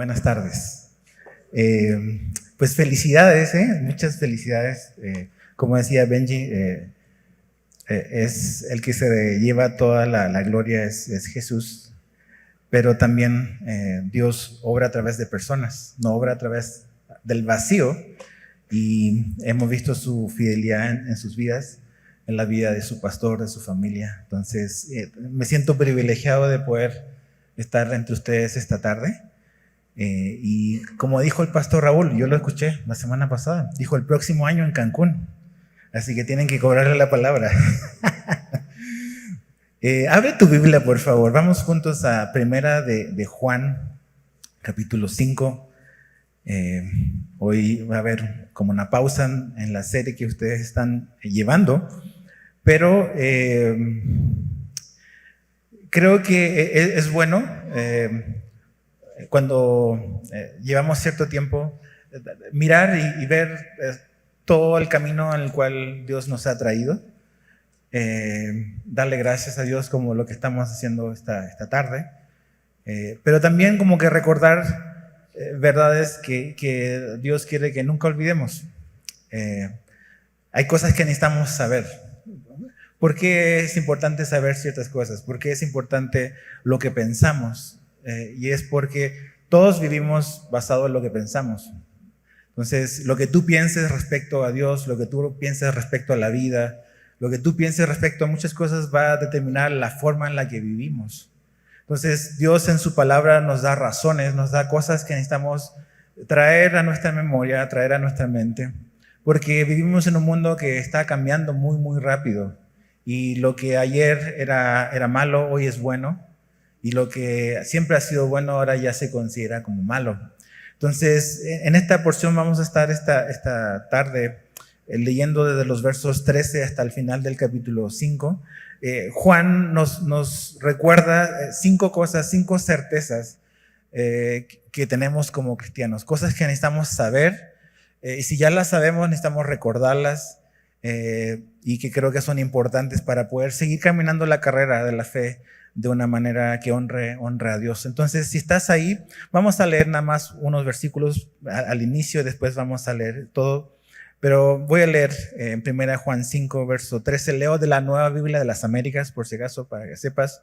Buenas tardes. Pues felicidades, muchas felicidades. Como decía Benji, es el que se lleva toda la gloria, es Jesús, pero también Dios obra a través de personas, no obra a través del vacío, y hemos visto su fidelidad en sus vidas, en la vida de su pastor, de su familia. Entonces, me siento privilegiado de poder estar entre ustedes esta tarde. Y como dijo el pastor Raúl, yo lo escuché la semana pasada, dijo el próximo año en Cancún, así que tienen que cobrarle la palabra. Abre tu Biblia, por favor. Vamos juntos a Primera de Juan, capítulo 5. Hoy va a haber como una pausa en la serie que ustedes están llevando, pero creo que es bueno cuando llevamos cierto tiempo mirar y ver todo el camino en el cual Dios nos ha traído, darle gracias a Dios como lo que estamos haciendo esta tarde, pero también como que recordar verdades que Dios quiere que nunca olvidemos. Hay cosas que necesitamos saber. ¿Por qué es importante saber ciertas cosas? ¿Por qué es importante lo que pensamos? Y es porque todos vivimos basado en lo que pensamos. Entonces, lo que tú pienses respecto a Dios, lo que tú pienses respecto a la vida, lo que tú pienses respecto a muchas cosas va a determinar la forma en la que vivimos. Entonces, Dios en su palabra nos da razones, nos da cosas que necesitamos traer a nuestra memoria, traer a nuestra mente, porque vivimos en un mundo que está cambiando muy, muy rápido, y lo que ayer era malo, hoy es bueno, y lo que siempre ha sido bueno ahora ya se considera como malo. Entonces, en esta porción vamos a estar esta tarde leyendo desde los versos 13 hasta el final del capítulo 5. Juan nos recuerda 5 cosas, 5 certezas que tenemos como cristianos, cosas que necesitamos saber, y si ya las sabemos necesitamos recordarlas, y que creo que son importantes para poder seguir caminando la carrera de la fe de una manera que honre a Dios. Entonces, si estás ahí, vamos a leer nada más unos versículos al inicio, después vamos a leer todo. Pero voy a leer en 1 Juan 5, verso 13, leo de la Nueva Biblia de las Américas, por si acaso, para que sepas,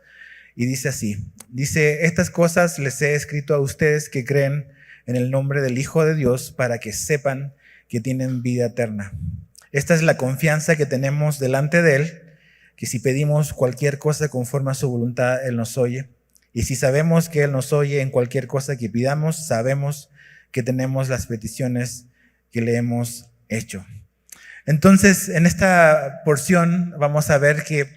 y dice así, dice: estas cosas les he escrito a ustedes que creen en el nombre del Hijo de Dios, para que sepan que tienen vida eterna. Esta es la confianza que tenemos delante de Él, que si pedimos cualquier cosa conforme a su voluntad, Él nos oye. Y si sabemos que Él nos oye en cualquier cosa que pidamos, sabemos que tenemos las peticiones que le hemos hecho. Entonces, en esta porción vamos a ver que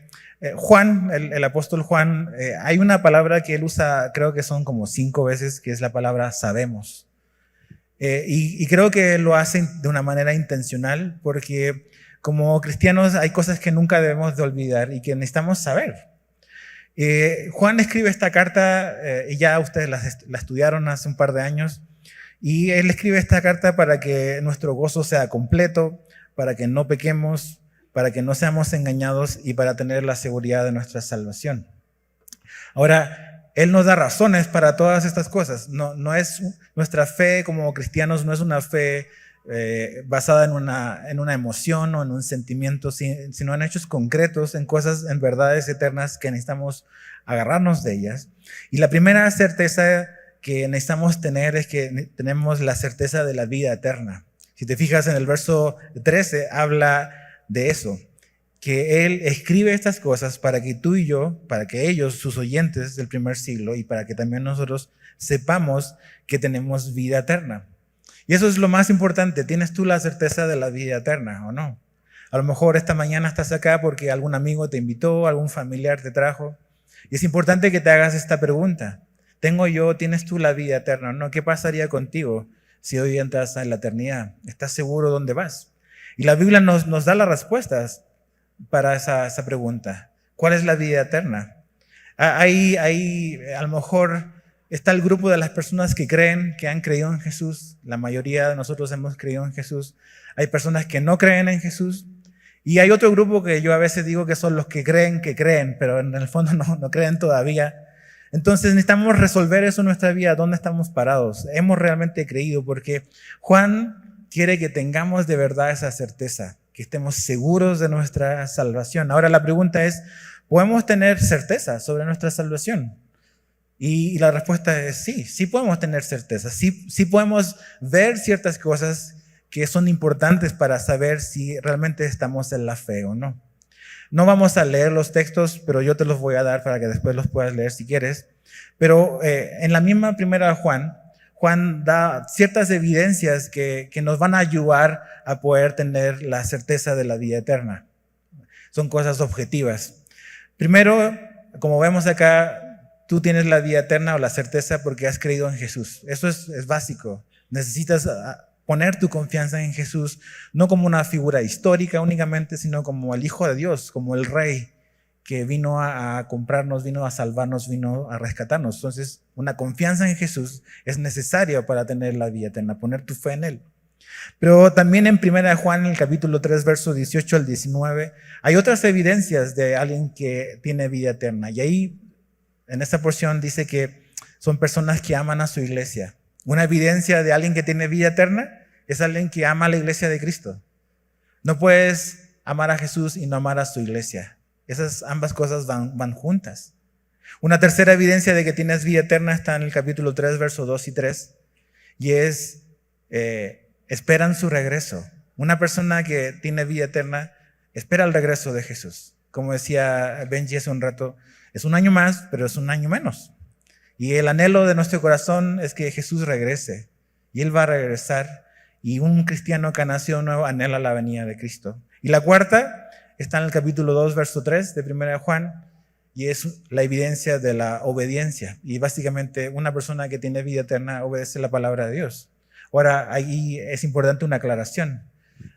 Juan, el apóstol Juan, hay una palabra que él usa, creo que son como 5 veces, que es la palabra sabemos. Y creo que lo hacen de una manera intencional, porque como cristianos hay cosas que nunca debemos de olvidar y que necesitamos saber. Juan escribe esta carta, y ya ustedes la estudiaron hace un par de años, y él escribe esta carta para que nuestro gozo sea completo, para que no pequemos, para que no seamos engañados y para tener la seguridad de nuestra salvación. Ahora, él nos da razones para todas estas cosas. No es nuestra fe como cristianos, no es una fe basada en una emoción o en un sentimiento, sino en hechos concretos, en cosas, en verdades eternas que necesitamos agarrarnos de ellas. Y la primera certeza que necesitamos tener es que tenemos la certeza de la vida eterna. Si te fijas en el verso 13, habla de eso, que Él escribe estas cosas para que tú y yo, para que ellos, sus oyentes del primer siglo, y para que también nosotros sepamos que tenemos vida eterna. Y eso es lo más importante. ¿Tienes tú la certeza de la vida eterna o no? A lo mejor esta mañana estás acá porque algún amigo te invitó, algún familiar te trajo, y es importante que te hagas esta pregunta. ¿Tienes tú la vida eterna? ¿No? ¿Qué pasaría contigo si hoy entras en la eternidad? ¿Estás seguro dónde vas? Y la Biblia nos da las respuestas para esa pregunta. ¿Cuál es la vida eterna? Ahí a lo mejor está el grupo de las personas que creen, que han creído en Jesús. La mayoría de nosotros hemos creído en Jesús. Hay personas que no creen en Jesús. Y hay otro grupo que yo a veces digo que son los que creen, pero en el fondo no creen todavía. Entonces necesitamos resolver eso en nuestra vida, dónde estamos parados. Hemos realmente creído, porque Juan quiere que tengamos de verdad esa certeza, que estemos seguros de nuestra salvación. Ahora la pregunta es, ¿podemos tener certeza sobre nuestra salvación? Y la respuesta es sí, sí podemos tener certeza, sí podemos ver ciertas cosas que son importantes para saber si realmente estamos en la fe o no. No vamos a leer los textos, pero yo te los voy a dar para que después los puedas leer si quieres. Pero en la misma primera de Juan da ciertas evidencias que nos van a ayudar a poder tener la certeza de la vida eterna. Son cosas objetivas. Primero, como vemos acá, tú tienes la vida eterna o la certeza porque has creído en Jesús. Eso es básico. Necesitas poner tu confianza en Jesús, no como una figura histórica únicamente, sino como el Hijo de Dios, como el Rey que vino a comprarnos, vino a salvarnos, vino a rescatarnos. Entonces, una confianza en Jesús es necesaria para tener la vida eterna, poner tu fe en Él. Pero también en 1 Juan, en el capítulo 3, versos 18 al 19, hay otras evidencias de alguien que tiene vida eterna. Y ahí, en esta porción, dice que son personas que aman a su iglesia. Una evidencia de alguien que tiene vida eterna es alguien que ama a la iglesia de Cristo. No puedes amar a Jesús y no amar a su iglesia. Esas ambas cosas van juntas. Una tercera evidencia de que tienes vida eterna está en el capítulo 3, versos 2 y 3. Y es, esperan su regreso. Una persona que tiene vida eterna espera el regreso de Jesús. Como decía Benji hace un rato, es un año más, pero es un año menos. Y el anhelo de nuestro corazón es que Jesús regrese. Y Él va a regresar. Y un cristiano que ha nacido nuevo anhela la venida de Cristo. Y la cuarta está en el capítulo 2, verso 3 de 1 Juan. Y es la evidencia de la obediencia. Y básicamente una persona que tiene vida eterna obedece la palabra de Dios. Ahora, ahí es importante una aclaración.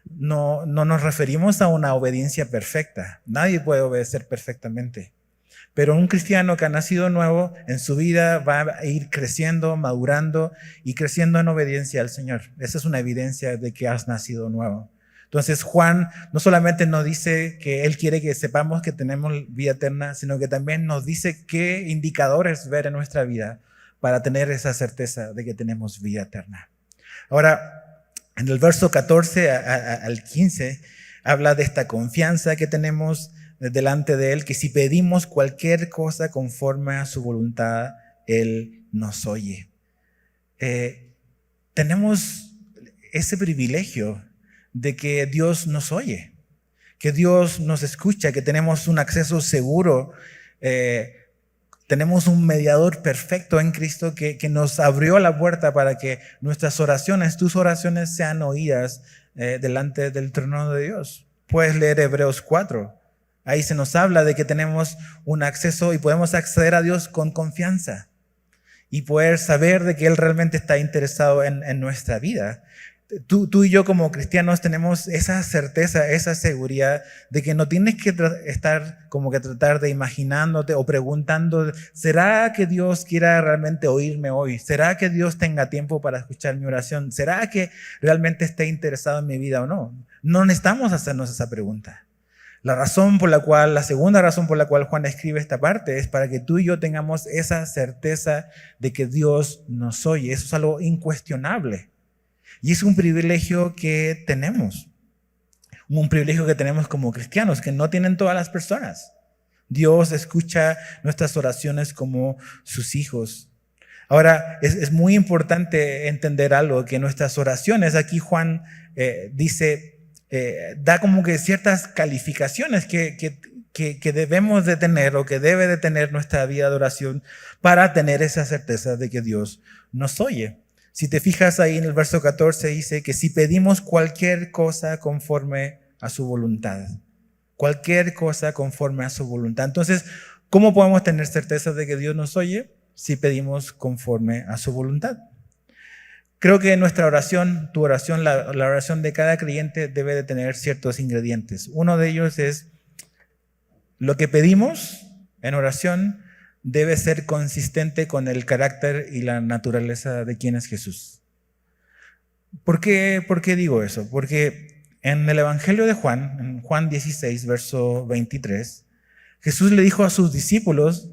No nos referimos a una obediencia perfecta. Nadie puede obedecer perfectamente. Pero un cristiano que ha nacido nuevo en su vida va a ir creciendo, madurando y creciendo en obediencia al Señor. Esa es una evidencia de que has nacido nuevo. Entonces Juan no solamente nos dice que Él quiere que sepamos que tenemos vida eterna, sino que también nos dice qué indicadores ver en nuestra vida para tener esa certeza de que tenemos vida eterna. Ahora, en el verso 14 al 15 habla de esta confianza que tenemos delante de Él, que si pedimos cualquier cosa conforme a su voluntad, Él nos oye. Tenemos ese privilegio de que Dios nos oye, que Dios nos escucha, que tenemos un acceso seguro, tenemos un mediador perfecto en Cristo que nos abrió la puerta para que nuestras oraciones, tus oraciones sean oídas delante del trono de Dios. Puedes leer Hebreos 4. Ahí se nos habla de que tenemos un acceso y podemos acceder a Dios con confianza y poder saber de que Él realmente está interesado en nuestra vida. Tú y yo como cristianos tenemos esa certeza, esa seguridad de que no tienes que estar como que tratar de imaginándote o preguntando, ¿será que Dios quiera realmente oírme hoy? ¿Será que Dios tenga tiempo para escuchar mi oración? ¿Será que realmente esté interesado en mi vida o no? No necesitamos hacernos esa pregunta. La segunda razón por la cual Juan escribe esta parte es para que tú y yo tengamos esa certeza de que Dios nos oye. Eso es algo incuestionable. Y es un privilegio que tenemos. Un privilegio que tenemos como cristianos, que no tienen todas las personas. Dios escucha nuestras oraciones como sus hijos. Ahora, es muy importante entender algo, que nuestras oraciones, aquí Juan dice, da como que ciertas calificaciones que debemos de tener o que debe de tener nuestra vida de oración para tener esa certeza de que Dios nos oye. Si te fijas ahí en el verso 14 dice que si pedimos cualquier cosa conforme a su voluntad. Cualquier cosa conforme a su voluntad. Entonces, ¿cómo podemos tener certeza de que Dios nos oye? Si pedimos conforme a su voluntad. Creo que nuestra oración, tu oración, la oración de cada creyente debe de tener ciertos ingredientes. Uno de ellos es lo que pedimos en oración debe ser consistente con el carácter y la naturaleza de quién es Jesús. ¿Por qué digo eso? Porque en el Evangelio de Juan, en Juan 16, verso 23, Jesús le dijo a sus discípulos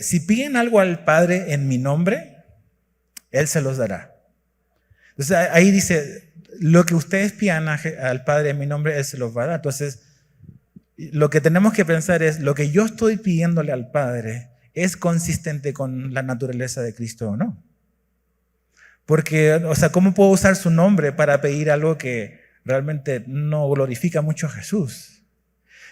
Si piden algo al Padre en mi nombre, Él se los dará. Entonces ahí dice, lo que ustedes pidan al Padre en mi nombre, Él se los va a dar. Entonces, lo que tenemos que pensar es, lo que yo estoy pidiéndole al Padre, ¿es consistente con la naturaleza de Cristo o no? Porque, o sea, ¿cómo puedo usar su nombre para pedir algo que realmente no glorifica mucho a Jesús?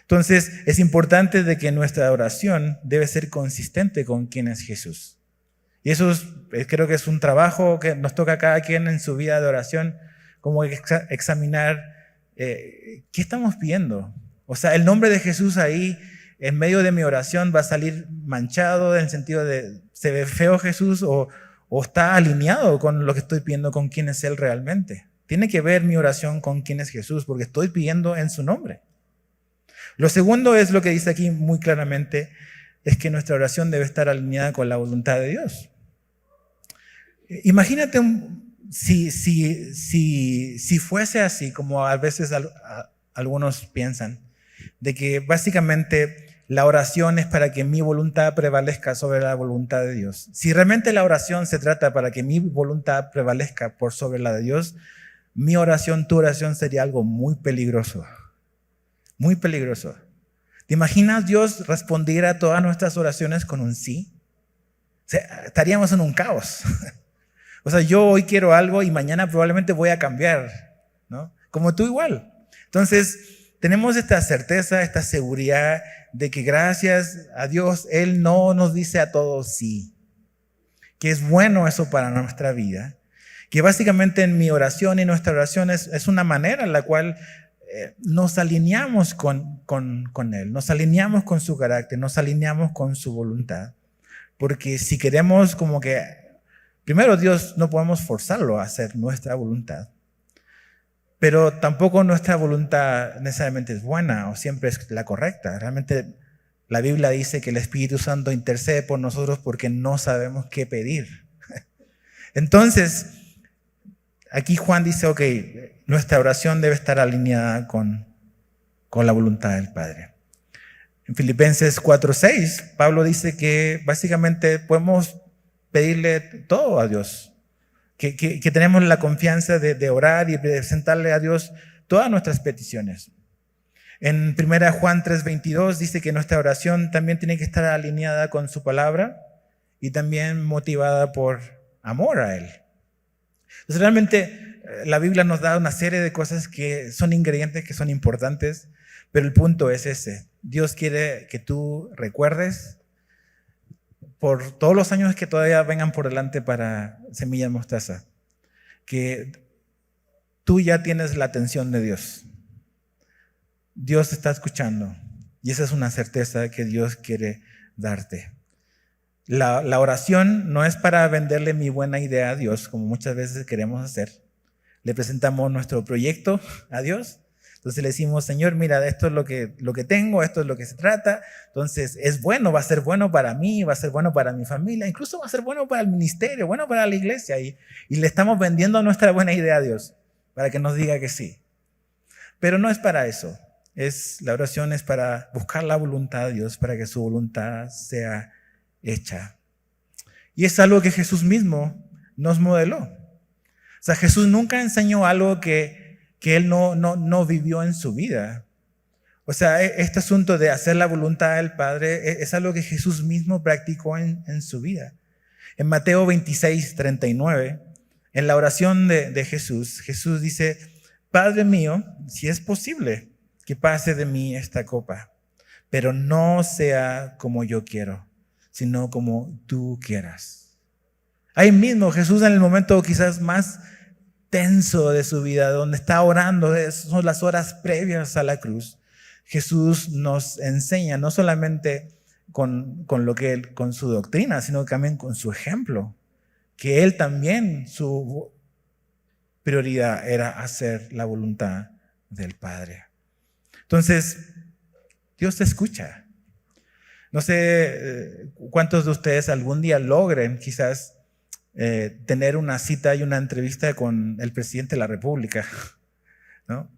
Entonces, es importante de que nuestra oración debe ser consistente con quién es Jesús. Y eso creo que es un trabajo que nos toca a cada quien en su vida de oración, como examinar qué estamos pidiendo. O sea, el nombre de Jesús ahí, en medio de mi oración, va a salir manchado en el sentido de, ¿se ve feo Jesús o está alineado con lo que estoy pidiendo, con quién es Él realmente? Tiene que ver mi oración con quién es Jesús, porque estoy pidiendo en su nombre. Lo segundo es lo que dice aquí muy claramente, es que nuestra oración debe estar alineada con la voluntad de Dios. Imagínate si fuese así, como a veces algunos piensan, de que básicamente la oración es para que mi voluntad prevalezca sobre la voluntad de Dios. Si realmente la oración se trata para que mi voluntad prevalezca por sobre la de Dios, mi oración, tu oración sería algo muy peligroso. Muy peligroso. ¿Te imaginas Dios respondiera a todas nuestras oraciones con un sí? O sea, estaríamos en un caos. O sea, yo hoy quiero algo y mañana probablemente voy a cambiar, ¿no? Como tú igual. Entonces, tenemos esta certeza, esta seguridad de que gracias a Dios, Él no nos dice a todos sí. Que es bueno eso para nuestra vida. Que básicamente en mi oración y nuestra oración es una manera en la cual nos alineamos con Él, nos alineamos con su carácter, nos alineamos con su voluntad. Porque si queremos como que, primero Dios no podemos forzarlo a hacer nuestra voluntad, pero tampoco nuestra voluntad necesariamente es buena o siempre es la correcta. Realmente la Biblia dice que el Espíritu Santo intercede por nosotros porque no sabemos qué pedir. Entonces, aquí Juan dice, ok, nuestra oración debe estar alineada con la voluntad del Padre. En Filipenses 4:6, Pablo dice que básicamente podemos pedirle todo a Dios, que tenemos la confianza de orar y presentarle a Dios todas nuestras peticiones. En 1 Juan 3:22 dice que nuestra oración también tiene que estar alineada con su palabra y también motivada por amor a Él. Entonces realmente la Biblia nos da una serie de cosas que son ingredientes, que son importantes, pero el punto es ese. Dios quiere que tú recuerdes por todos los años que todavía vengan por delante para Semilla de Mostaza, que tú ya tienes la atención de Dios. Dios te está escuchando y esa es una certeza que Dios quiere darte. La oración no es para venderle mi buena idea a Dios, como muchas veces queremos hacer. Le presentamos nuestro proyecto a Dios. Entonces le decimos, Señor, mira, esto es lo que tengo, esto es lo que se trata. Entonces es bueno, va a ser bueno para mí, va a ser bueno para mi familia, incluso va a ser bueno para el ministerio, bueno para la iglesia. Y le estamos vendiendo nuestra buena idea a Dios para que nos diga que sí. Pero no es para eso. La oración es para buscar la voluntad de Dios, para que su voluntad sea hecha. Y es algo que Jesús mismo nos modeló. O sea, Jesús nunca enseñó algo que Él no vivió en su vida. O sea, este asunto de hacer la voluntad del Padre es algo que Jesús mismo practicó en su vida. En Mateo 26:39, en la oración de Jesús, Jesús dice, Padre mío, si es posible, que pase de mí esta copa, pero no sea como yo quiero, sino como tú quieras. Ahí mismo Jesús, en el momento quizás más tenso de su vida, donde está orando, son las horas previas a la cruz, Jesús nos enseña no solamente con su doctrina, sino también con su ejemplo, que Él también, su prioridad era hacer la voluntad del Padre. Entonces, Dios te escucha. No sé cuántos de ustedes algún día logren quizás tener una cita y una entrevista con el presidente de la República, ¿no?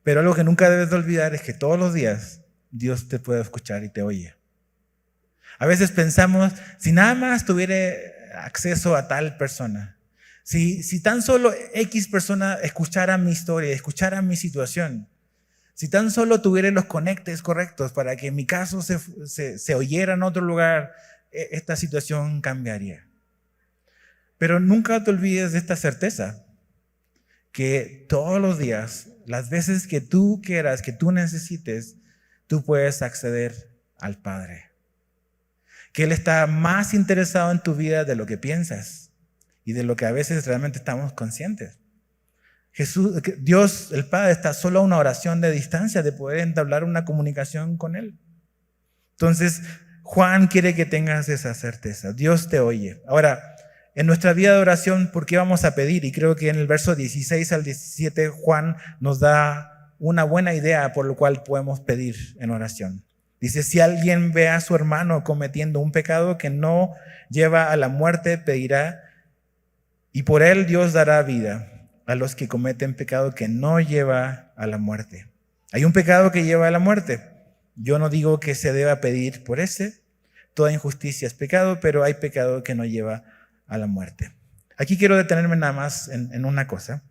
Pero algo que nunca debes de olvidar es que todos los días Dios te puede escuchar y te oye. A veces pensamos, si nada más tuviera acceso a tal persona, si tan solo X persona escuchara mi historia, escuchara mi situación, si tan solo tuviera los conectes correctos para que mi caso se oyera en otro lugar, esta situación cambiaría. Pero nunca te olvides de esta certeza, que todos los días, las veces que tú quieras, que tú necesites, tú puedes acceder al Padre. Que Él está más interesado en tu vida de lo que piensas y de lo que a veces realmente estamos conscientes. Dios, el Padre, está solo a una oración de distancia de poder entablar una comunicación con Él. Entonces, Juan quiere que tengas esa certeza. Dios te oye. Ahora, en nuestra vida de oración, ¿por qué vamos a pedir? Y creo que en el verso 16 al 17, Juan nos da una buena idea por lo cual podemos pedir en oración. Dice, si alguien ve a su hermano cometiendo un pecado que no lleva a la muerte, pedirá, y por él Dios dará vida a los que cometen pecado que no lleva a la muerte. Hay un pecado que lleva a la muerte. Yo no digo que se deba pedir por ese. Toda injusticia es pecado, pero hay pecado que no lleva a la muerte. Aquí quiero detenerme nada más en una cosa.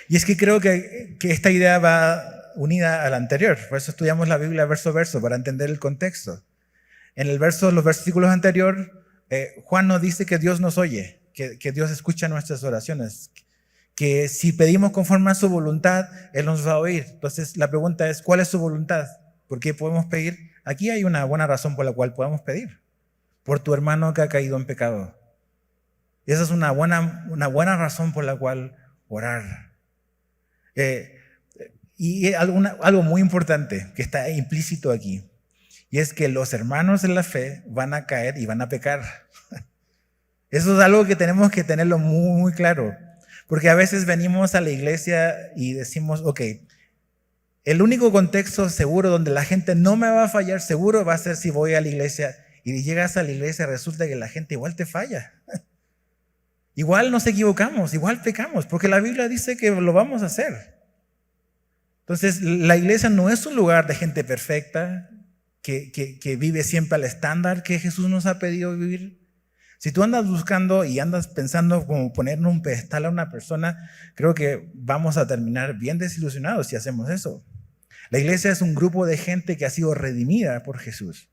Y es que creo que esta idea va unida a la anterior. Por eso estudiamos la Biblia verso a verso, para entender el contexto. En los versículos anteriores, Juan nos dice que Dios nos oye, que Dios escucha nuestras oraciones, que si pedimos conforme a su voluntad, Él nos va a oír. Entonces la pregunta es, ¿cuál es su voluntad? ¿Por qué podemos pedir? Aquí hay una buena razón por la cual podemos pedir. Por tu hermano que ha caído en pecado. Y esa es una buena razón por la cual orar. Y algo muy importante que está implícito aquí, y es que los hermanos en la fe van a caer y van a pecar. Eso es algo que tenemos que tenerlo muy, muy claro, porque a veces venimos a la iglesia y decimos, ok, el único contexto seguro donde la gente no me va a fallar seguro va a ser si voy a la iglesia, y llegas a la iglesia y resulta que la gente igual te falla. Igual nos equivocamos, igual pecamos, porque la Biblia dice que lo vamos a hacer. Entonces, la iglesia no es un lugar de gente perfecta que vive siempre al estándar que Jesús nos ha pedido vivir. Si tú andas buscando y andas pensando como poner en un pedestal a una persona, creo que vamos a terminar bien desilusionados si hacemos eso. La iglesia es un grupo de gente que ha sido redimida por Jesús,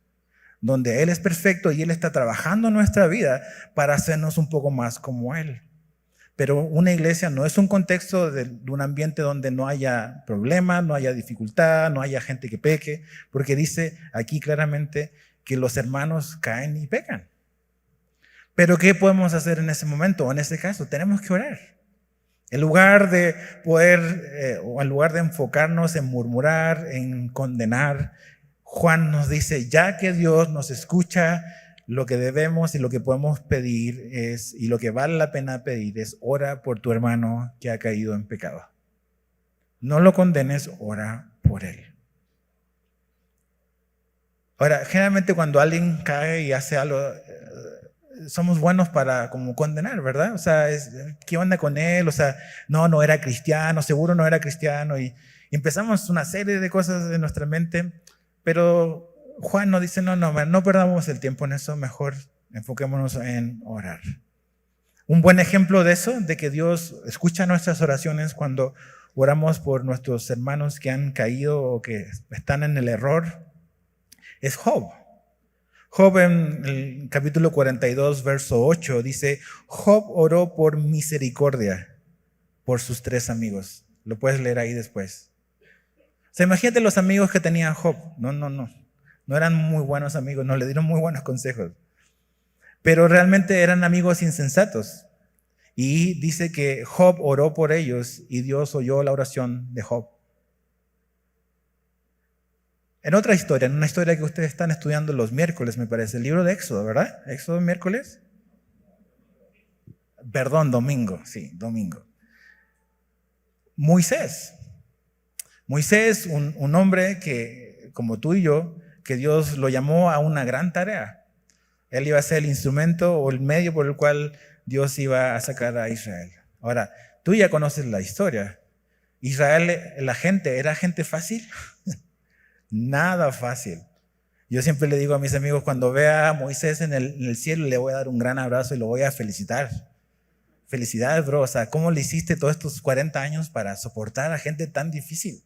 donde Él es perfecto y Él está trabajando en nuestra vida para hacernos un poco más como Él. Pero una iglesia no es un contexto de un ambiente donde no haya problemas, no haya dificultad, no haya gente que peque, porque dice aquí claramente que los hermanos caen y pecan. Pero ¿qué podemos hacer en ese momento o en ese caso? Tenemos que orar. En lugar de o en lugar de enfocarnos en murmurar, en condenar, Juan nos dice, ya que Dios nos escucha, lo que debemos y lo que podemos pedir y lo que vale la pena pedir es, ora por tu hermano que ha caído en pecado. No lo condenes, ora por él. Ahora, generalmente cuando alguien cae y hace algo, somos buenos para como condenar, ¿verdad? O sea, ¿qué onda con él? O sea, no era cristiano, seguro no era cristiano. Y empezamos una serie de cosas en nuestra mente, pero Juan nos dice, no perdamos el tiempo en eso, mejor enfoquémonos en orar. Un buen ejemplo de eso, de que Dios escucha nuestras oraciones cuando oramos por nuestros hermanos que han caído o que están en el error, es Job. Job en el capítulo 42, verso 8, dice, Job oró por misericordia por sus 3 amigos. Lo puedes leer ahí después. O sea, imagínate los amigos que tenía Job. No eran muy buenos amigos, no le dieron muy buenos consejos. Pero realmente eran amigos insensatos. Y dice que Job oró por ellos y Dios oyó la oración de Job. En otra historia, en una historia que ustedes están estudiando los miércoles, me parece, el libro de Éxodo, ¿verdad? ¿Éxodo miércoles? Perdón, domingo, sí, domingo. Moisés, un hombre que, como tú y yo, que Dios lo llamó a una gran tarea. Él iba a ser el instrumento o el medio por el cual Dios iba a sacar a Israel. Ahora, tú ya conoces la historia. Israel, ¿era gente fácil? Nada fácil. Yo siempre le digo a mis amigos, cuando vea a Moisés en el cielo, le voy a dar un gran abrazo y lo voy a felicitar. Felicidades, bro. O sea, ¿cómo le hiciste todos estos 40 años para soportar a gente tan difícil?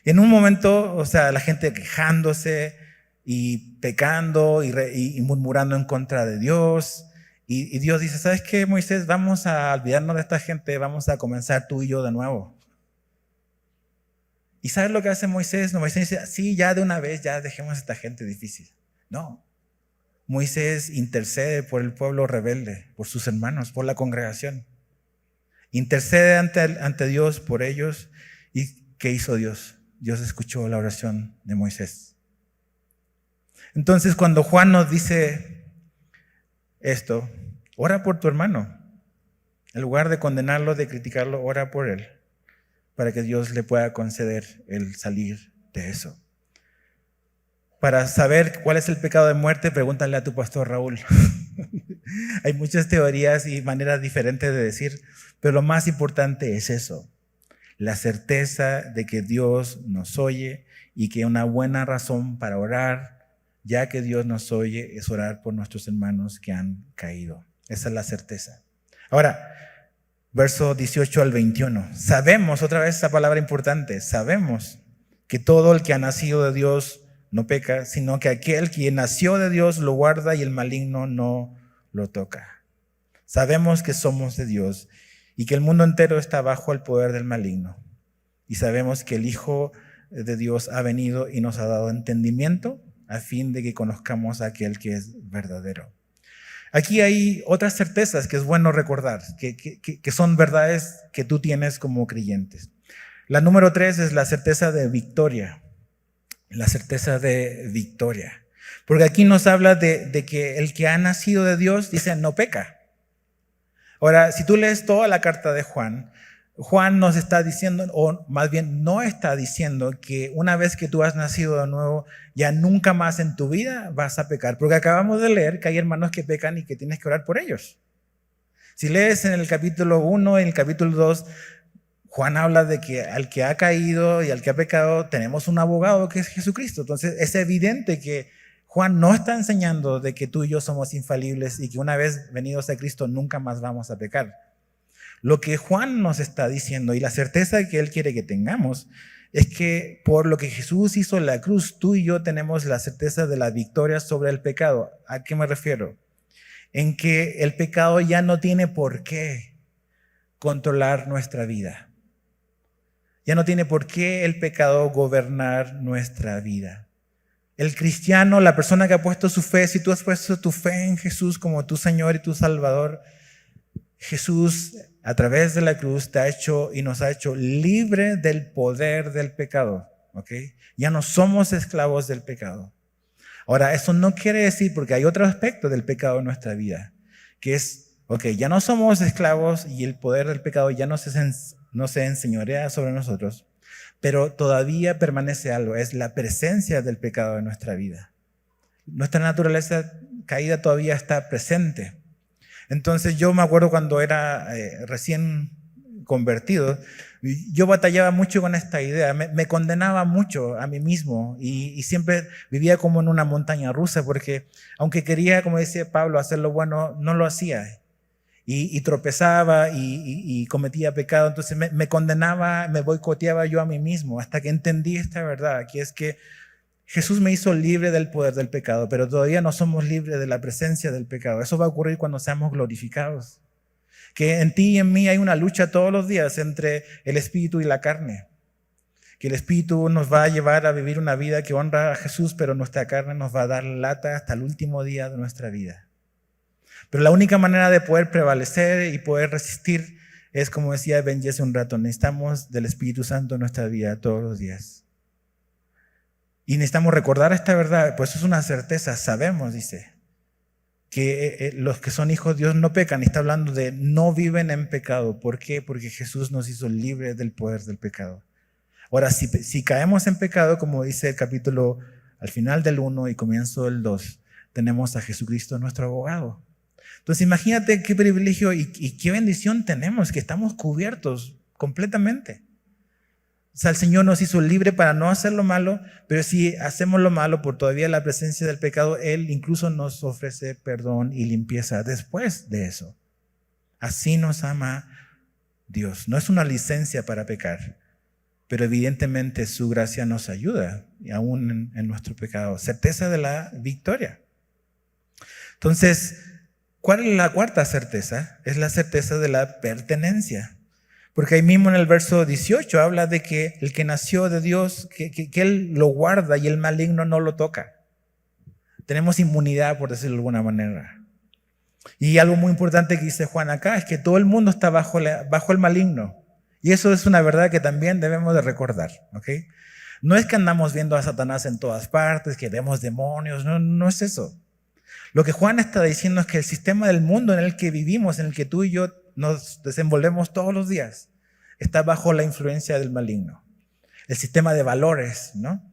Y en un momento, o sea, la gente quejándose y pecando y murmurando en contra de Dios. Y Dios dice, ¿sabes qué, Moisés? Vamos a olvidarnos de esta gente, vamos a comenzar tú y yo de nuevo. ¿Y sabes lo que hace Moisés? No, Moisés dice, sí, ya de una vez, ya dejemos a esta gente difícil. No. Moisés intercede por el pueblo rebelde, por sus hermanos, por la congregación. Intercede ante Dios por ellos. ¿Y qué hizo Dios? Dios escuchó la oración de Moisés. Entonces, cuando Juan nos dice esto, ora por tu hermano. En lugar de condenarlo, de criticarlo, ora por él, para que Dios le pueda conceder el salir de eso. Para saber cuál es el pecado de muerte, pregúntale a tu pastor Raúl. Hay muchas teorías y maneras diferentes de decir, pero lo más importante es eso, la certeza de que Dios nos oye y que una buena razón para orar, ya que Dios nos oye, es orar por nuestros hermanos que han caído. Esa es la certeza. Ahora, verso 18 al 21. Sabemos, otra vez esa palabra importante, sabemos que todo el que ha nacido de Dios no peca, sino que aquel que nació de Dios lo guarda y el maligno no lo toca. Sabemos que somos de Dios y que el mundo entero está bajo el poder del maligno. Y sabemos que el Hijo de Dios ha venido y nos ha dado entendimiento a fin de que conozcamos a aquel que es verdadero. Aquí hay otras certezas que es bueno recordar, que son verdades que tú tienes como creyentes. La número 3 es la certeza de victoria. La certeza de victoria. Porque aquí nos habla de que el que ha nacido de Dios, dice, no peca. Ahora, si tú lees toda la carta de Juan, Juan nos está diciendo, o más bien no está diciendo que una vez que tú has nacido de nuevo, ya nunca más en tu vida vas a pecar. Porque acabamos de leer que hay hermanos que pecan y que tienes que orar por ellos. Si lees en el capítulo 1 y en el capítulo 2, Juan habla de que al que ha caído y al que ha pecado tenemos un abogado que es Jesucristo. Entonces es evidente que Juan no está enseñando de que tú y yo somos infalibles y que una vez venidos a Cristo nunca más vamos a pecar. Lo que Juan nos está diciendo y la certeza que él quiere que tengamos es que por lo que Jesús hizo en la cruz, tú y yo tenemos la certeza de la victoria sobre el pecado. ¿A qué me refiero? En que el pecado ya no tiene por qué controlar nuestra vida. Ya no tiene por qué el pecado gobernar nuestra vida. El cristiano, la persona que ha puesto su fe, si tú has puesto tu fe en Jesús como tu Señor y tu Salvador, Jesús a través de la cruz te ha hecho y nos ha hecho libre del poder del pecado. ¿Okay? Ya no somos esclavos del pecado. Ahora, eso no quiere decir, porque hay otro aspecto del pecado en nuestra vida, que es, ya no somos esclavos y el poder del pecado ya no se enseñorea sobre nosotros, pero todavía permanece algo, es la presencia del pecado en nuestra vida. Nuestra naturaleza caída todavía está presente. Entonces yo me acuerdo cuando era recién convertido, yo batallaba mucho con esta idea, me condenaba mucho a mí mismo y siempre vivía como en una montaña rusa porque aunque quería, como decía Pablo, hacer lo bueno, no lo hacía. Y tropezaba y cometía pecado, entonces me condenaba, me boicoteaba yo a mí mismo hasta que entendí esta verdad, que es que Jesús me hizo libre del poder del pecado, pero todavía no somos libres de la presencia del pecado. Eso va a ocurrir cuando seamos glorificados. Que en ti y en mí hay una lucha todos los días entre el espíritu y la carne. Que el espíritu nos va a llevar a vivir una vida que honra a Jesús, pero nuestra carne nos va a dar lata hasta el último día de nuestra vida. Pero la única manera de poder prevalecer y poder resistir es, como decía Benji hace un rato, necesitamos del Espíritu Santo en nuestra vida todos los días. Y necesitamos recordar esta verdad, pues es una certeza, sabemos, dice, que los que son hijos de Dios no pecan, y está hablando de no viven en pecado. ¿Por qué? Porque Jesús nos hizo libres del poder del pecado. Ahora, si caemos en pecado, como dice el capítulo al final del 1 y comienzo del 2, tenemos a Jesucristo nuestro abogado. Entonces imagínate qué privilegio y qué bendición tenemos, que estamos cubiertos completamente. O sea, el Señor nos hizo libre para no hacer lo malo, pero si hacemos lo malo por todavía la presencia del pecado, Él incluso nos ofrece perdón y limpieza después de eso. Así nos ama Dios. No es una licencia para pecar, pero evidentemente su gracia nos ayuda, y aún en nuestro pecado. Certeza de la victoria. Entonces, ¿cuál es la cuarta certeza? Es la certeza de la pertenencia. Porque ahí mismo en el verso 18 habla de que el que nació de Dios, que Él lo guarda y el maligno no lo toca. Tenemos inmunidad, por decirlo de alguna manera. Y algo muy importante que dice Juan acá es que todo el mundo está bajo el maligno. Y eso es una verdad que también debemos de recordar, ¿ok? No es que andamos viendo a Satanás en todas partes, que vemos demonios, no es eso. Lo que Juan está diciendo es que el sistema del mundo en el que vivimos, en el que tú y yo nos desenvolvemos todos los días, está bajo la influencia del maligno. El sistema de valores, ¿no?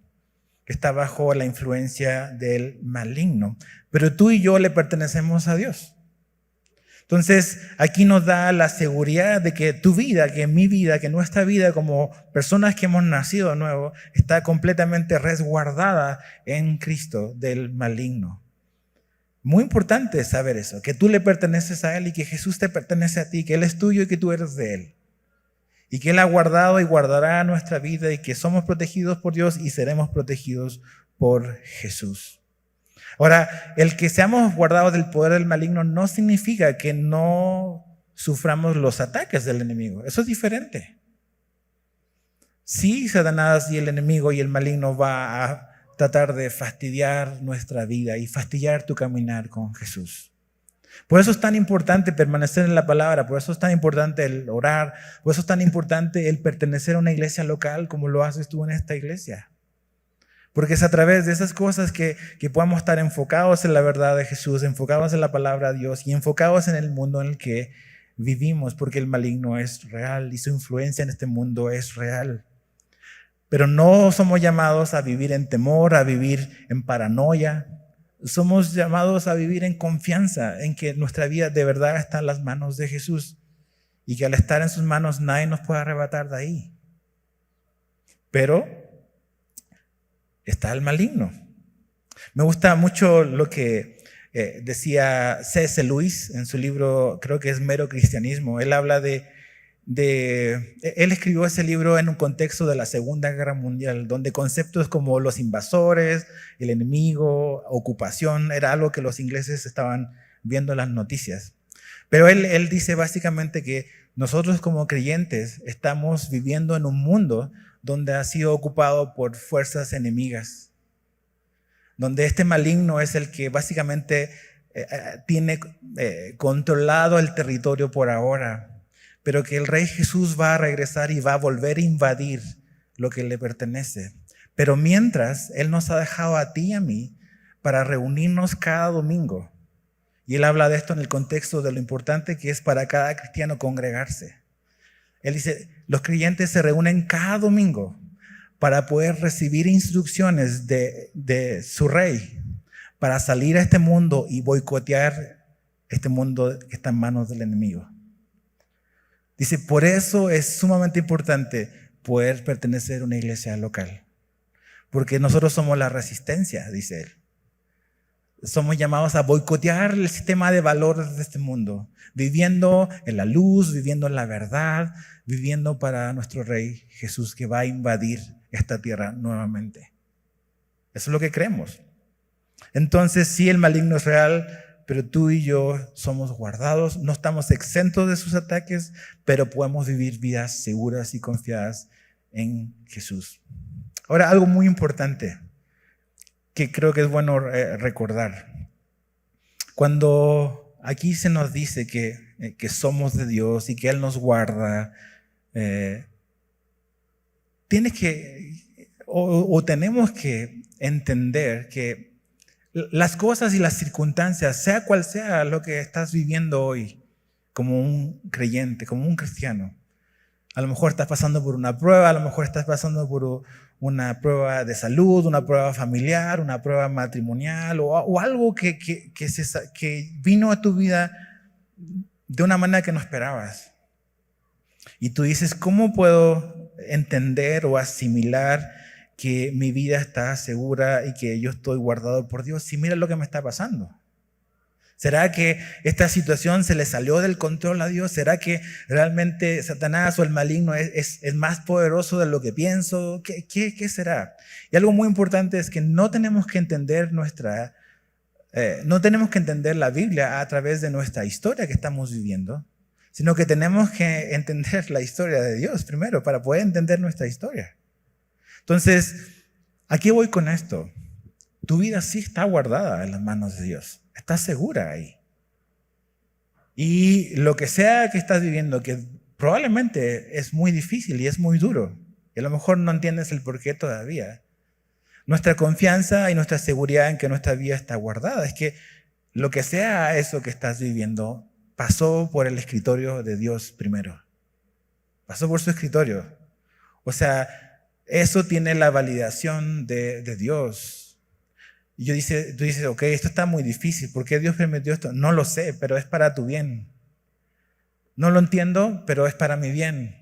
Que está bajo la influencia del maligno. Pero tú y yo le pertenecemos a Dios. Entonces, aquí nos da la seguridad de que tu vida, que mi vida, que nuestra vida como personas que hemos nacido de nuevo, está completamente resguardada en Cristo del maligno. Muy importante saber eso, que tú le perteneces a Él y que Jesús te pertenece a ti, que Él es tuyo y que tú eres de Él. Y que Él ha guardado y guardará nuestra vida y que somos protegidos por Dios y seremos protegidos por Jesús. Ahora, el que seamos guardados del poder del maligno no significa que no suframos los ataques del enemigo. Eso es diferente. Sí, Satanás y el enemigo y el maligno va a tratar de fastidiar nuestra vida y fastidiar tu caminar con Jesús. Por eso es tan importante permanecer en la palabra, por eso es tan importante el orar, por eso es tan importante el pertenecer a una iglesia local como lo haces tú en esta iglesia. Porque es a través de esas cosas que podamos estar enfocados en la verdad de Jesús, enfocados en la palabra de Dios y enfocados en el mundo en el que vivimos, porque el maligno es real y su influencia en este mundo es real. Pero no somos llamados a vivir en temor, a vivir en paranoia. Somos llamados a vivir en confianza, en que nuestra vida de verdad está en las manos de Jesús y que al estar en sus manos nadie nos puede arrebatar de ahí. Pero está el maligno. Me gusta mucho lo que decía C.S. Lewis en su libro, creo que es Mero Cristianismo. Él habla él escribió ese libro en un contexto de la Segunda Guerra Mundial, donde conceptos como los invasores, el enemigo, ocupación, era algo que los ingleses estaban viendo en las noticias. Pero él dice básicamente que nosotros como creyentes estamos viviendo en un mundo donde ha sido ocupado por fuerzas enemigas, donde este maligno es el que básicamente tiene controlado el territorio por ahora, pero que el Rey Jesús va a regresar y va a volver a invadir lo que le pertenece. Pero mientras, Él nos ha dejado a ti y a mí para reunirnos cada domingo. Y Él habla de esto en el contexto de lo importante que es para cada cristiano congregarse. Él dice, los creyentes se reúnen cada domingo para poder recibir instrucciones de su Rey, para salir a este mundo y boicotear este mundo que está en manos del enemigo. Dice, por eso es sumamente importante poder pertenecer a una iglesia local. Porque nosotros somos la resistencia, dice él. Somos llamados a boicotear el sistema de valores de este mundo, viviendo en la luz, viviendo en la verdad, viviendo para nuestro Rey Jesús que va a invadir esta tierra nuevamente. Eso es lo que creemos. Entonces, sí, el maligno es real, pero tú y yo somos guardados, no estamos exentos de sus ataques, pero podemos vivir vidas seguras y confiadas en Jesús. Ahora, algo muy importante que creo que es bueno recordar. Cuando aquí se nos dice que somos de Dios y que Él nos guarda, tenemos que entender que las cosas y las circunstancias, sea cual sea lo que estás viviendo hoy, como un creyente, como un cristiano, a lo mejor estás pasando por una prueba, a lo mejor estás pasando por una prueba de salud, una prueba familiar, una prueba matrimonial o algo que vino a tu vida de una manera que no esperabas. Y tú dices, ¿cómo puedo puedo entender o asimilar que mi vida está segura y que yo estoy guardado por Dios si mira lo que me está pasando? ¿Será que esta situación se le salió del control a Dios? ¿Será que realmente Satanás o el maligno es más poderoso de lo que pienso? ¿Qué será? Y algo muy importante es que no tenemos que entender no tenemos que entender la Biblia a través de nuestra historia que estamos viviendo, sino que tenemos que entender la historia de Dios primero para poder entender nuestra historia. Entonces, ¿a qué voy con esto? Tu vida sí está guardada en las manos de Dios. Estás segura ahí. Y lo que sea que estás viviendo, que probablemente es muy difícil y es muy duro, y a lo mejor no entiendes el porqué todavía, nuestra confianza y nuestra seguridad en que nuestra vida está guardada es que lo que sea eso que estás viviendo pasó por el escritorio de Dios primero. Pasó por su escritorio. O sea, eso tiene la validación de Dios. Y tú dices, ok, esto está muy difícil. ¿Por qué Dios permitió esto? No lo sé, pero es para tu bien. No lo entiendo, pero es para mi bien.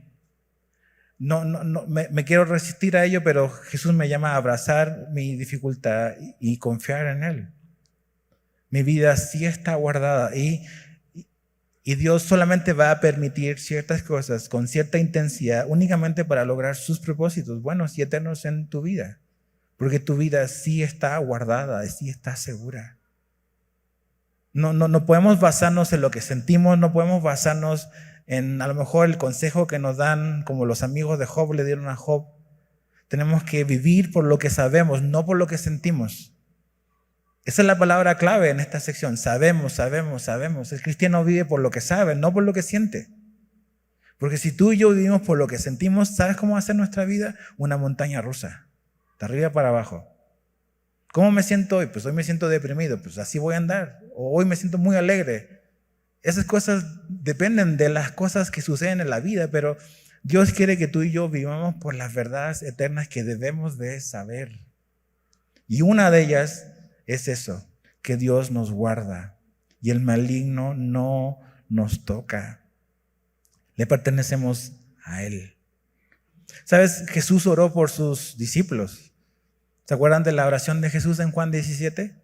No, me quiero resistir a ello, pero Jesús me llama a abrazar mi dificultad y confiar en Él. Mi vida sí está guardada y Dios solamente va a permitir ciertas cosas con cierta intensidad únicamente para lograr sus propósitos buenos y eternos en tu vida. Porque tu vida sí está guardada, sí está segura. No podemos basarnos en lo que sentimos, no podemos basarnos en a lo mejor el consejo que nos dan, como los amigos de Job le dieron a Job. Tenemos que vivir por lo que sabemos, no por lo que sentimos. Esa es la palabra clave en esta sección. Sabemos. El cristiano vive por lo que sabe, no por lo que siente. Porque si tú y yo vivimos por lo que sentimos, ¿sabes cómo va a ser nuestra vida? Una montaña rusa, de arriba para abajo. ¿Cómo me siento hoy? Pues hoy me siento deprimido, pues así voy a andar. O hoy me siento muy alegre. Esas cosas dependen de las cosas que suceden en la vida, pero Dios quiere que tú y yo vivamos por las verdades eternas que debemos de saber. Y una de ellas es eso, que Dios nos guarda y el maligno no nos toca. Le pertenecemos a Él. ¿Sabes? Jesús oró por sus discípulos. ¿Se acuerdan de la oración de Jesús en Juan 17?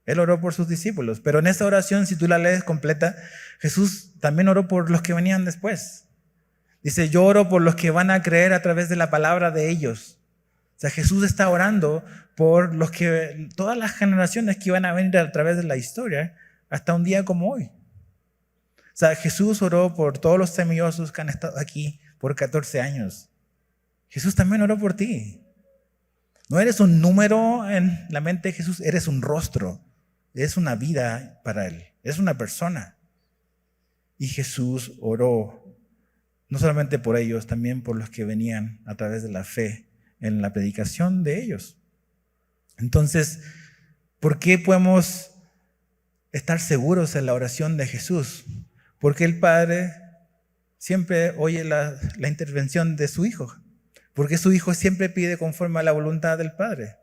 Él oró por sus discípulos, pero en esa oración, si tú la lees completa, Jesús también oró por los que venían después. Dice, yo oro por los que van a creer a través de la palabra de ellos. O sea, Jesús está orando por todas las generaciones que van a venir a través de la historia hasta un día como hoy. O sea, Jesús oró por todos los semillosos que han estado aquí por 14 años. Jesús también oró por ti. No eres un número en la mente de Jesús, eres un rostro. Es una vida para Él, es una persona. Y Jesús oró no solamente por ellos, también por los que venían a través de la fe en la predicación de ellos. Entonces, ¿por qué podemos estar seguros en la oración de Jesús? Porque el Padre siempre oye la intervención de su Hijo. Porque su Hijo siempre pide conforme a la voluntad del Padre.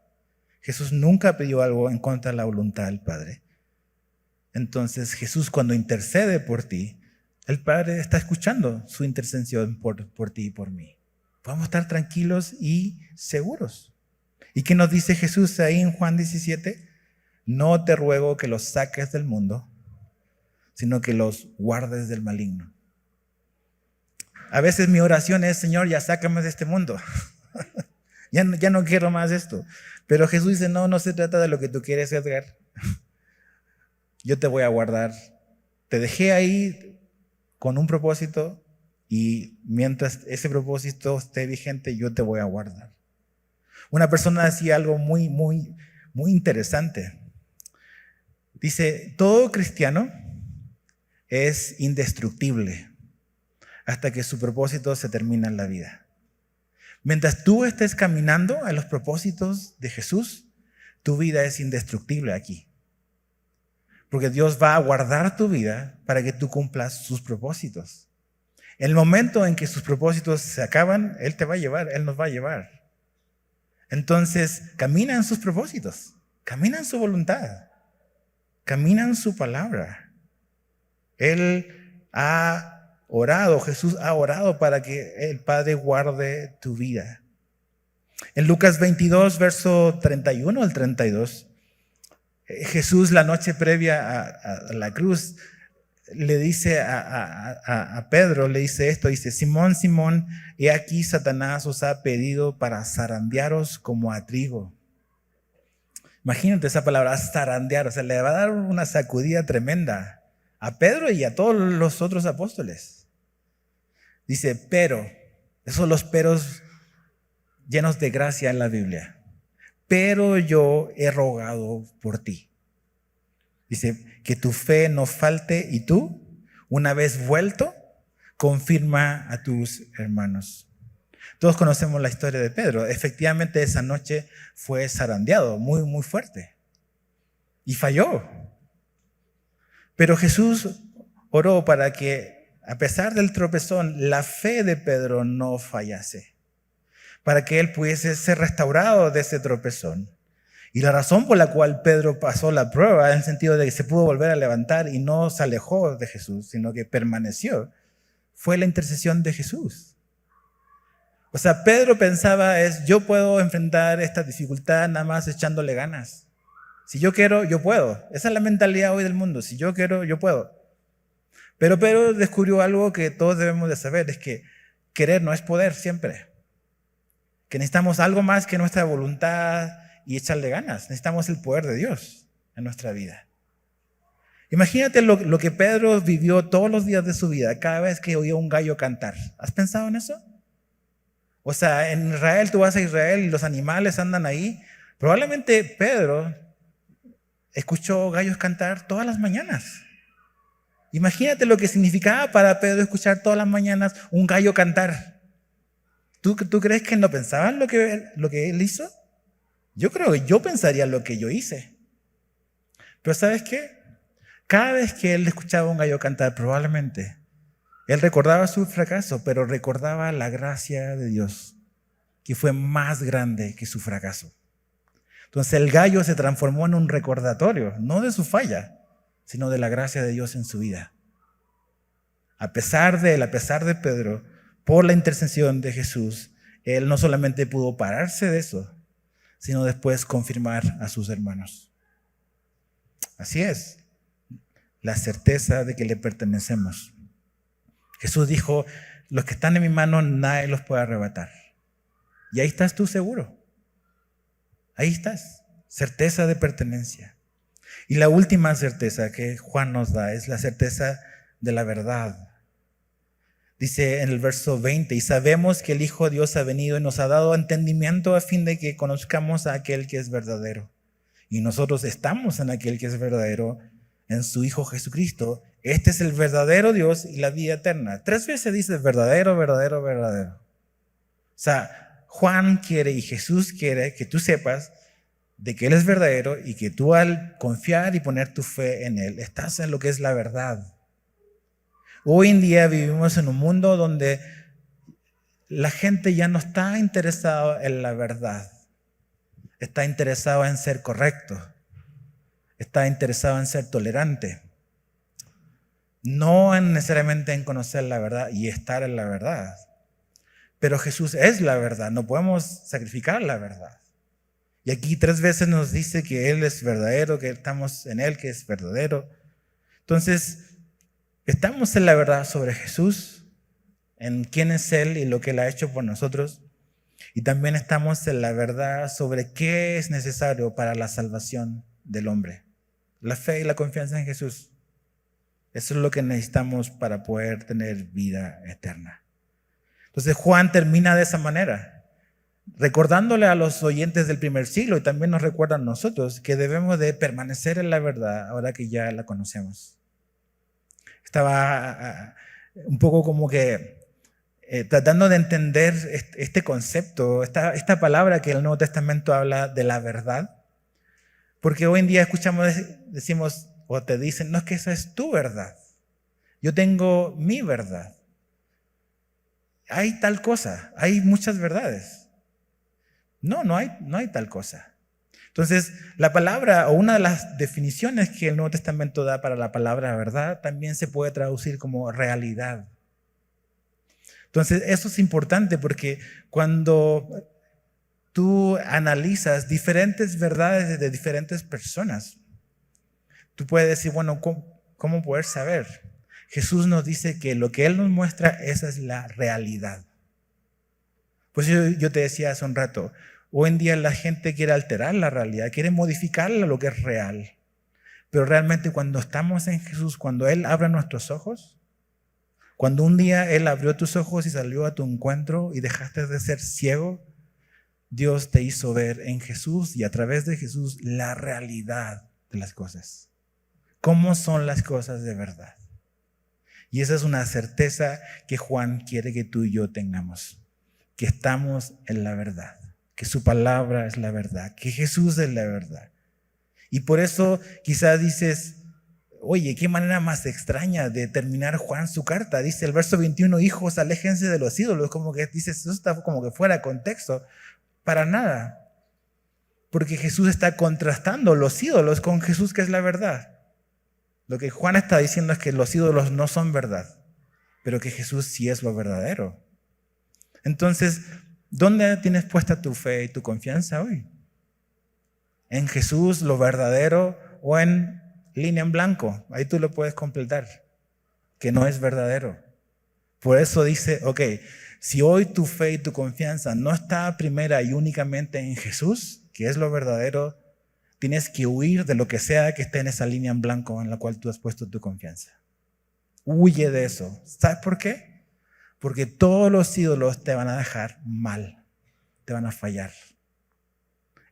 Jesús nunca pidió algo en contra de la voluntad del Padre. Entonces Jesús, cuando intercede por ti, el Padre está escuchando su intercesión por ti y por mí. Podemos estar tranquilos y seguros. ¿Y qué nos dice Jesús ahí en Juan 17? No te ruego que los saques del mundo, sino que los guardes del maligno. A veces mi oración es, Señor, ya sácame de este mundo. ya no quiero más esto. Pero Jesús dice, no se trata de lo que tú quieres, Edgar. Yo te voy a guardar. Te dejé ahí con un propósito y mientras ese propósito esté vigente, yo te voy a guardar. Una persona decía algo muy, muy, muy interesante. Dice, todo cristiano es indestructible hasta que su propósito se termina en la vida. Mientras tú estés caminando a los propósitos de Jesús, tu vida es indestructible aquí. Porque Dios va a guardar tu vida para que tú cumplas sus propósitos. En el momento en que sus propósitos se acaban, Él te va a llevar, Él nos va a llevar. Entonces, camina en sus propósitos, camina en su voluntad, camina en su palabra. Él ha orado, Jesús ha orado para que el Padre guarde tu vida. En Lucas 22, verso 31 al 32, Jesús la noche previa a la cruz le dice a Pedro, le dice esto, dice: Simón, Simón, he aquí Satanás os ha pedido para zarandearos como a trigo. Imagínate esa palabra, zarandear, o sea, le va a dar una sacudida tremenda a Pedro y a todos los otros apóstoles. Dice, pero, esos son los peros llenos de gracia en la Biblia. Pero yo he rogado por ti. Dice, que tu fe no falte y tú, una vez vuelto, confirma a tus hermanos. Todos conocemos la historia de Pedro. Efectivamente, esa noche fue zarandeado muy, muy fuerte. Y falló. Pero Jesús oró para que, a pesar del tropezón, la fe de Pedro no fallase. Para que él pudiese ser restaurado de ese tropezón. Y la razón por la cual Pedro pasó la prueba, en el sentido de que se pudo volver a levantar y no se alejó de Jesús, sino que permaneció, fue la intercesión de Jesús. O sea, Pedro pensaba yo puedo enfrentar esta dificultad nada más echándole ganas. Si yo quiero, yo puedo. Esa es la mentalidad hoy del mundo. Si yo quiero, yo puedo. Pero Pedro descubrió algo que todos debemos de saber, es que querer no es poder siempre. Que necesitamos algo más que nuestra voluntad y echarle ganas. Necesitamos el poder de Dios en nuestra vida. Imagínate lo que Pedro vivió todos los días de su vida, cada vez que oía un gallo cantar. ¿Has pensado en eso? O sea, en Israel, tú vas a Israel y los animales andan ahí. Probablemente Pedro escuchó gallos cantar todas las mañanas. Imagínate lo que significaba para Pedro escuchar todas las mañanas un gallo cantar. ¿Tú crees que no pensaba en lo que él hizo? Yo creo que yo pensaría en lo que yo hice. Pero ¿sabes qué? Cada vez que él escuchaba un gallo cantar, probablemente él recordaba su fracaso, pero recordaba la gracia de Dios, que fue más grande que su fracaso. Entonces el gallo se transformó en un recordatorio, no de su falla, sino de la gracia de Dios en su vida. A pesar de Pedro, por la intercesión de Jesús, él no solamente pudo pararse de eso, sino después confirmar a sus hermanos. Así es, la certeza de que le pertenecemos. Jesús dijo, los que están en mi mano nadie los puede arrebatar. Y ahí estás tú seguro. Ahí estás, certeza de pertenencia. Y la última certeza que Juan nos da es la certeza de la verdad. Dice en el verso 20, y sabemos que el Hijo de Dios ha venido y nos ha dado entendimiento a fin de que conozcamos a aquel que es verdadero. Y nosotros estamos en aquel que es verdadero, en su Hijo Jesucristo. Este es el verdadero Dios y la vida eterna. 3 veces dice verdadero, verdadero, verdadero. O sea, Juan quiere y Jesús quiere que tú sepas de que Él es verdadero y que tú al confiar y poner tu fe en Él, estás en lo que es la verdad. Hoy en día vivimos en un mundo donde la gente ya no está interesada en la verdad. Está interesada en ser correcto. Está interesado en ser tolerante. No necesariamente en conocer la verdad y estar en la verdad. Pero Jesús es la verdad. No podemos sacrificar la verdad. Y aquí 3 veces nos dice que Él es verdadero, que estamos en Él, que es verdadero. Entonces, estamos en la verdad sobre Jesús, en quién es Él y lo que Él ha hecho por nosotros. Y también estamos en la verdad sobre qué es necesario para la salvación del hombre. La fe y la confianza en Jesús. Eso es lo que necesitamos para poder tener vida eterna. Entonces Juan termina de esa manera, recordándole a los oyentes del primer siglo y también nos recuerda a nosotros que debemos de permanecer en la verdad ahora que ya la conocemos. Estaba un poco como que tratando de entender este concepto, esta palabra que el Nuevo Testamento habla de la verdad. Porque hoy en día decimos o te dicen, no es que esa es tu verdad. Yo tengo mi verdad. Hay tal cosa, hay muchas verdades. No hay tal cosa. Entonces, la palabra o una de las definiciones que el Nuevo Testamento da para la palabra verdad también se puede traducir como realidad. Entonces, eso es importante porque cuando tú analizas diferentes verdades de diferentes personas, tú puedes decir, bueno, ¿cómo poder saber? Jesús nos dice que lo que Él nos muestra, esa es la realidad. Pues yo te decía hace un rato, hoy en día la gente quiere alterar la realidad, quiere modificarla lo que es real. Pero realmente cuando estamos en Jesús, cuando Él abre nuestros ojos, cuando un día Él abrió tus ojos y salió a tu encuentro y dejaste de ser ciego, Dios te hizo ver en Jesús y a través de Jesús la realidad de las cosas. ¿Cómo son las cosas de verdad? Y esa es una certeza que Juan quiere que tú y yo tengamos. Que estamos en la verdad. Que su palabra es la verdad. Que Jesús es la verdad. Y por eso quizás dices, oye, qué manera más extraña de terminar Juan su carta. Dice el verso 21, hijos, aléjense de los ídolos. Como que dices, eso está como que fuera de contexto. Para nada. Porque Jesús está contrastando los ídolos con Jesús, que es la verdad. Lo que Juan está diciendo es que los ídolos no son verdad, pero que Jesús sí es lo verdadero. Entonces, ¿dónde tienes puesta tu fe y tu confianza hoy? ¿En Jesús lo verdadero o en línea en blanco? Ahí tú lo puedes completar, que no es verdadero. Por eso dice, ok, si hoy tu fe y tu confianza no está primera y únicamente en Jesús, que es lo verdadero, tienes que huir de lo que sea que esté en esa línea en blanco en la cual tú has puesto tu confianza. Huye de eso. ¿Sabes por qué? Porque todos los ídolos te van a dejar mal, te van a fallar.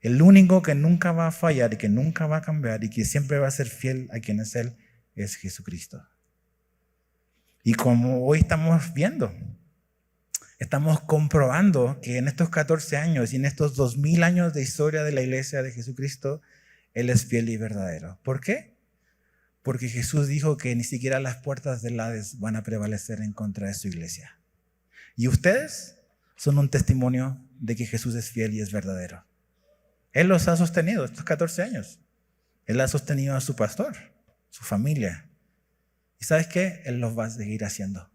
El único que nunca va a fallar y que nunca va a cambiar y que siempre va a ser fiel a quien es Él, es Jesucristo. Y como hoy estamos viendo, estamos comprobando que en estos 14 años y en estos 2000 años de historia de la iglesia de Jesucristo, Él es fiel y verdadero. ¿Por qué? Porque Jesús dijo que ni siquiera las puertas del Hades van a prevalecer en contra de su iglesia. Y ustedes son un testimonio de que Jesús es fiel y es verdadero. Él los ha sostenido estos 14 años. Él ha sostenido a su pastor, su familia. ¿Y sabes qué? Él los va a seguir haciendo.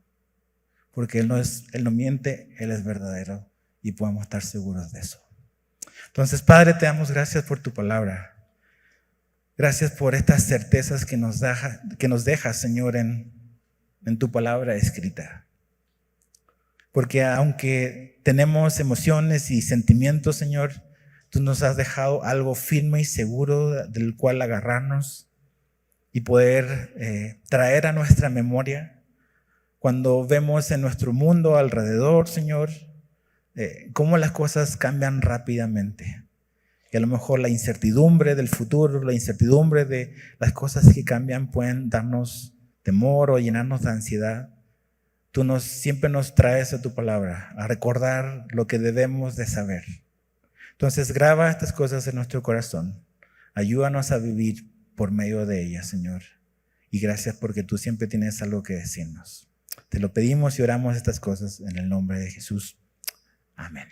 Porque Él no miente, Él es verdadero y podemos estar seguros de eso. Entonces, Padre, te damos gracias por tu palabra. Gracias por estas certezas que nos dejas, Señor, en tu palabra escrita. Porque aunque tenemos emociones y sentimientos, Señor, tú nos has dejado algo firme y seguro del cual agarrarnos y poder traer a nuestra memoria. Cuando vemos en nuestro mundo alrededor, Señor, cómo las cosas cambian rápidamente. Y a lo mejor la incertidumbre del futuro, la incertidumbre de las cosas que cambian pueden darnos temor o llenarnos de ansiedad. Tú siempre nos traes a tu palabra, a recordar lo que debemos de saber. Entonces graba estas cosas en nuestro corazón. Ayúdanos a vivir por medio de ellas, Señor. Y gracias porque tú siempre tienes algo que decirnos. Te lo pedimos y oramos estas cosas en el nombre de Jesús. Amén.